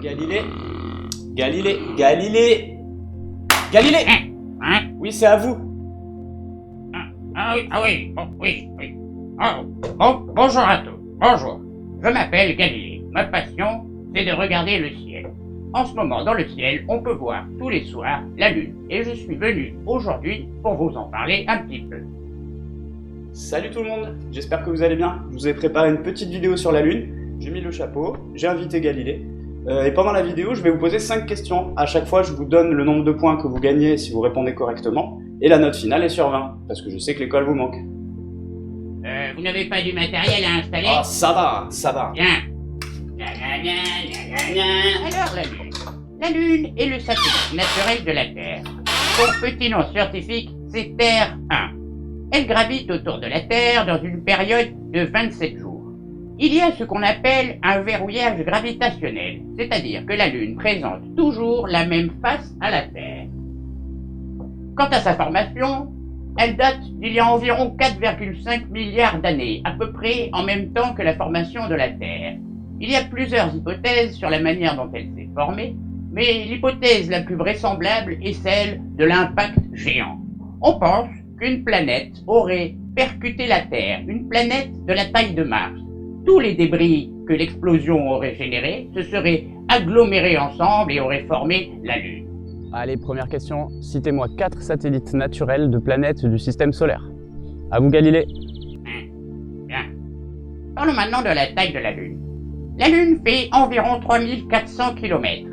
Galilée. Galilée. Galilée. Galilée. Hein? Oui, c'est à vous. Oui, bon, oui. Bonjour à tous, bonjour. Je m'appelle Galilée. Ma passion, c'est de regarder le ciel. En ce moment, dans le ciel, on peut voir tous les soirs la lune. Et je suis venu aujourd'hui pour vous en parler un petit peu. Salut tout le monde, j'espère que vous allez bien. Je vous ai préparé une petite vidéo sur la Lune. J'ai mis le chapeau, j'ai invité Galilée. Et pendant la vidéo, je vais vous poser 5 questions. À chaque fois, je vous donne le nombre de points que vous gagnez si vous répondez correctement. Et la note finale est sur 20, parce que je sais que l'école vous manque. Vous n'avez pas du matériel à installer? Ah, ça va, ça va. Bien. Alors la Lune est le satellite naturel de la Terre. Son petit nom scientifique, c'est Terre 1. Elle gravite autour de la Terre dans une période de 27 jours. Il y a ce qu'on appelle un verrouillage gravitationnel, c'est-à-dire que la Lune présente toujours la même face à la Terre. Quant à sa formation, elle date d'il y a environ 4,5 milliards d'années, à peu près en même temps que la formation de la Terre. Il y a plusieurs hypothèses sur la manière dont elle s'est formée, mais l'hypothèse la plus vraisemblable est celle de l'impact géant. On pense qu'une planète aurait percuté la Terre, une planète de la taille de Mars. Tous les débris que l'explosion aurait générés se seraient agglomérés ensemble et auraient formé la Lune. Allez, première question. Citez-moi 4 satellites naturels de planètes du système solaire. À vous, Galilée. Bien. Parlons maintenant de la taille de la Lune. La Lune fait environ 3400 km.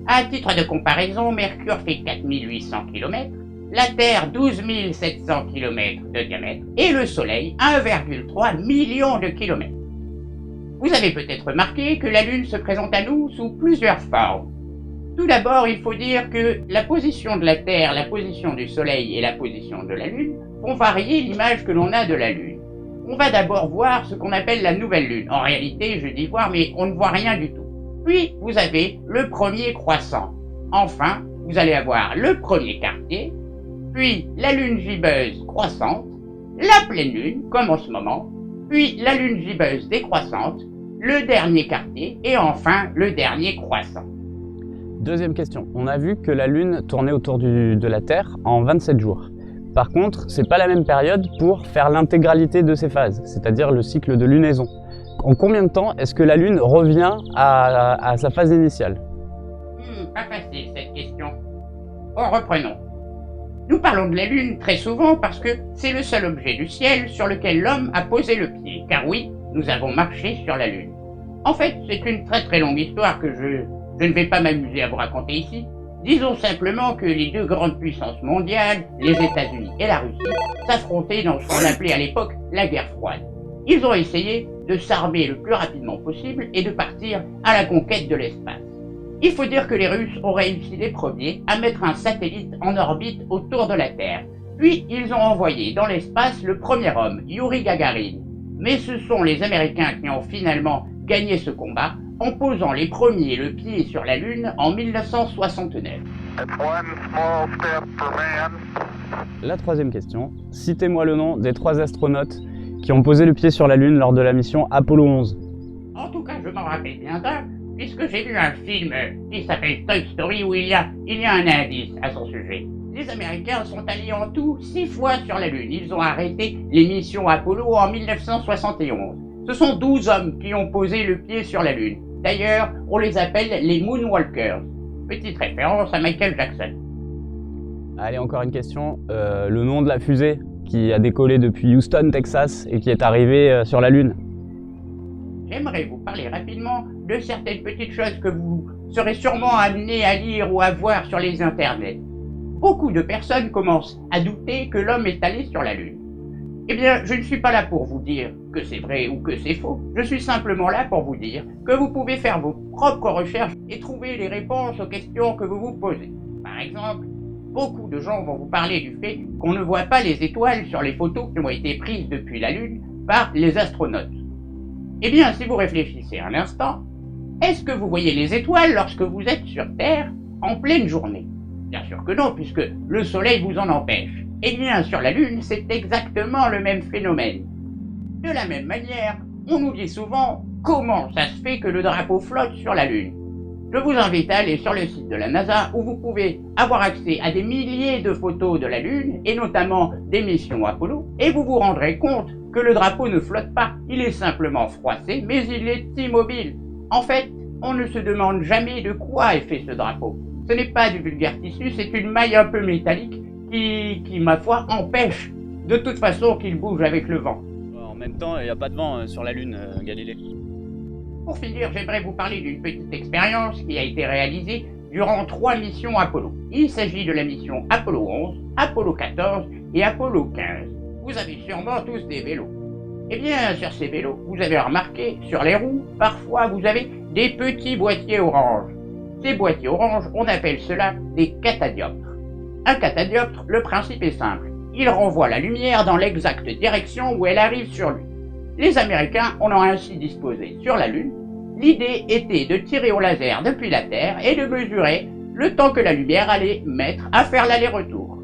À titre de comparaison, Mercure fait 4800 km, la Terre 12 700 km de diamètre et le Soleil 1,3 million de kilomètres. Vous avez peut-être remarqué que la Lune se présente à nous sous plusieurs formes. Tout d'abord, il faut dire que la position de la Terre, la position du Soleil et la position de la Lune font varier l'image que l'on a de la Lune. On va d'abord voir ce qu'on appelle la nouvelle Lune. En réalité, je dis voir, mais on ne voit rien du tout. Puis, vous avez le premier croissant. Enfin, vous allez avoir le premier quartier, puis la lune gibbeuse croissante, la pleine lune, comme en ce moment, puis la lune gibbeuse décroissante, le dernier quartier, et enfin le dernier croissant. Deuxième question. On a vu que la Lune tournait autour de la Terre en 27 jours. Par contre, c'est pas la même période pour faire l'intégralité de ces phases, c'est-à-dire le cycle de lunaison. En combien de temps est-ce que la Lune revient à sa phase initiale? Pas facile cette question. Bon, reprenons. Nous parlons de la Lune très souvent parce que c'est le seul objet du ciel sur lequel l'homme a posé le pied. Car oui, nous avons marché sur la Lune. En fait, c'est une très longue histoire que je ne vais pas m'amuser à vous raconter ici. Disons simplement que les deux grandes puissances mondiales, les États-Unis et la Russie, s'affrontaient dans ce qu'on appelait à l'époque la guerre froide. Ils ont essayé de s'armer le plus rapidement possible et de partir à la conquête de l'espace. Il faut dire que les Russes ont réussi les premiers à mettre un satellite en orbite autour de la Terre. Puis ils ont envoyé dans l'espace le premier homme, Youri Gagarin. Mais ce sont les Américains qui ont finalement gagné ce combat en posant les premiers le pied sur la Lune en 1969. La troisième question. Citez-moi le nom des 3 astronautes qui ont posé le pied sur la Lune lors de la mission Apollo 11. En tout cas, je m'en rappelle bien d'un, puisque j'ai vu un film qui s'appelle Toy Story où il y a un indice à son sujet. Les Américains sont allés en tout 6 fois sur la Lune. Ils ont arrêté les missions Apollo en 1971. Ce sont 12 hommes qui ont posé le pied sur la Lune. D'ailleurs, on les appelle les Moonwalkers. Petite référence à Michael Jackson. Allez, encore une question. Le nom de la fusée qui a décollé depuis Houston, Texas, et qui est arrivée sur la Lune. J'aimerais vous parler rapidement de certaines petites choses que vous serez sûrement amenés à lire ou à voir sur les internets. Beaucoup de personnes commencent à douter que l'homme est allé sur la Lune. Eh bien, je ne suis pas là pour vous dire que c'est vrai ou que c'est faux. Je suis simplement là pour vous dire que vous pouvez faire vos propres recherches et trouver les réponses aux questions que vous vous posez. Par exemple, beaucoup de gens vont vous parler du fait qu'on ne voit pas les étoiles sur les photos qui ont été prises depuis la Lune par les astronautes. Eh bien, si vous réfléchissez un instant, est-ce que vous voyez les étoiles lorsque vous êtes sur Terre en pleine journée? Bien sûr que non, puisque le Soleil vous en empêche. Eh bien, sur la Lune, c'est exactement le même phénomène. De la même manière, on nous dit souvent comment ça se fait que le drapeau flotte sur la Lune. Je vous invite à aller sur le site de la NASA où vous pouvez avoir accès à des milliers de photos de la Lune et notamment des missions Apollo et vous vous rendrez compte que le drapeau ne flotte pas, il est simplement froissé mais il est immobile. En fait, on ne se demande jamais de quoi est fait ce drapeau. Ce n'est pas du vulgaire tissu, c'est une maille un peu métallique qui ma foi, empêche de toute façon qu'il bouge avec le vent. En même temps, il n'y a pas de vent sur la Lune, Galilée. Pour finir, j'aimerais vous parler d'une petite expérience qui a été réalisée durant 3 missions Apollo. Il s'agit de la mission Apollo 11, Apollo 14 et Apollo 15. Vous avez sûrement tous des vélos. Eh bien, sur ces vélos, vous avez remarqué, sur les roues, parfois vous avez des petits boîtiers orange. Ces boîtiers orange, on appelle cela des catadioptres. Un catadioptre, le principe est simple. Il renvoie la lumière dans l'exacte direction où elle arrive sur lui. Les Américains en ont ainsi disposé sur la Lune. L'idée était de tirer au laser depuis la Terre et de mesurer le temps que la lumière allait mettre à faire l'aller-retour.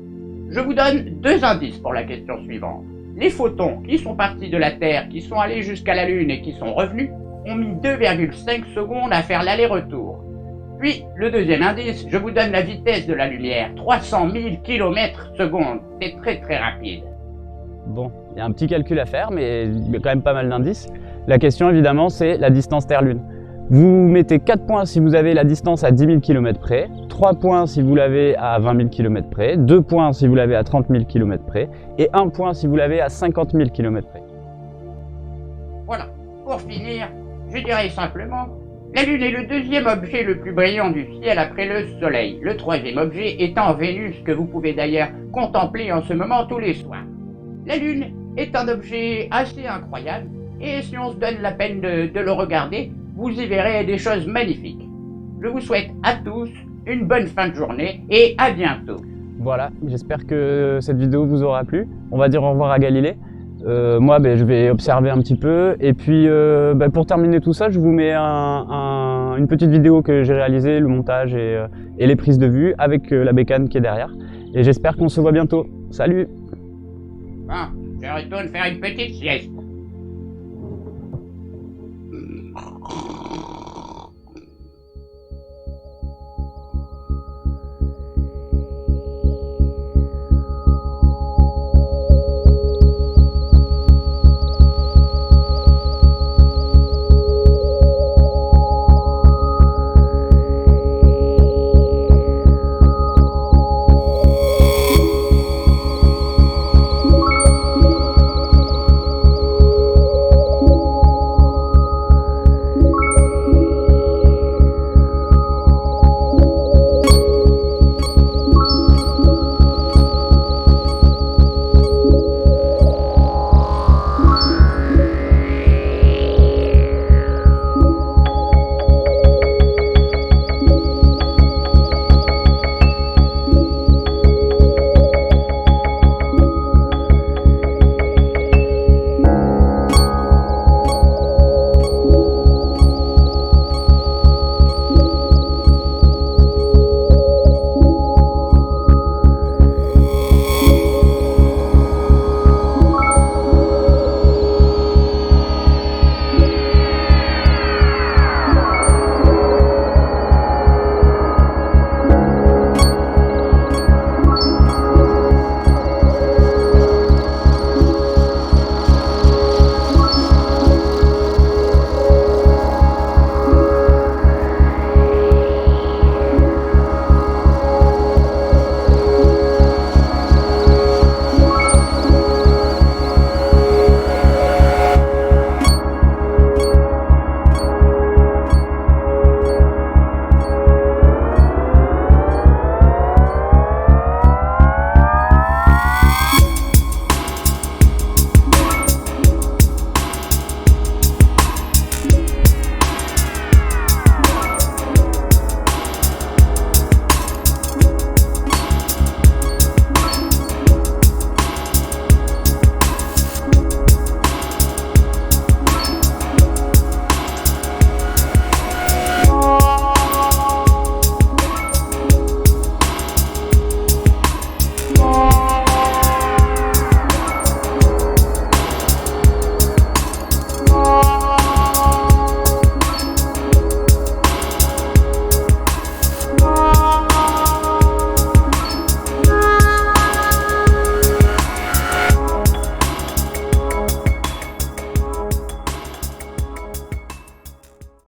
Je vous donne 2 indices pour la question suivante. Les photons qui sont partis de la Terre, qui sont allés jusqu'à la Lune et qui sont revenus, ont mis 2,5 secondes à faire l'aller-retour. Puis, le deuxième indice, je vous donne la vitesse de la lumière, 300 000 km/s. C'est très très rapide. Bon, il y a un petit calcul à faire, mais il y a quand même pas mal d'indices. La question, évidemment, c'est la distance Terre-Lune. Vous mettez 4 points si vous avez la distance à 10 000 km près, 3 points si vous l'avez à 20 000 km près, 2 points si vous l'avez à 30 000 km près, et 1 point si vous l'avez à 50 000 km près. Voilà, pour finir, je dirais simplement, la Lune est le 2e objet le plus brillant du ciel après le Soleil, le 3e objet étant Vénus, que vous pouvez d'ailleurs contempler en ce moment tous les soirs. La Lune est un objet assez incroyable, et si on se donne la peine de le regarder, vous y verrez des choses magnifiques. Je vous souhaite à tous une bonne fin de journée et à bientôt. Voilà, j'espère que cette vidéo vous aura plu. On va dire au revoir à Galilée. Moi, je vais observer un petit peu. Et puis, pour terminer tout ça, je vous mets une petite vidéo que j'ai réalisée, le montage et les prises de vue avec la bécane qui est derrière. Et j'espère qu'on se voit bientôt. Salut! Bon, je retourne faire une petite sieste.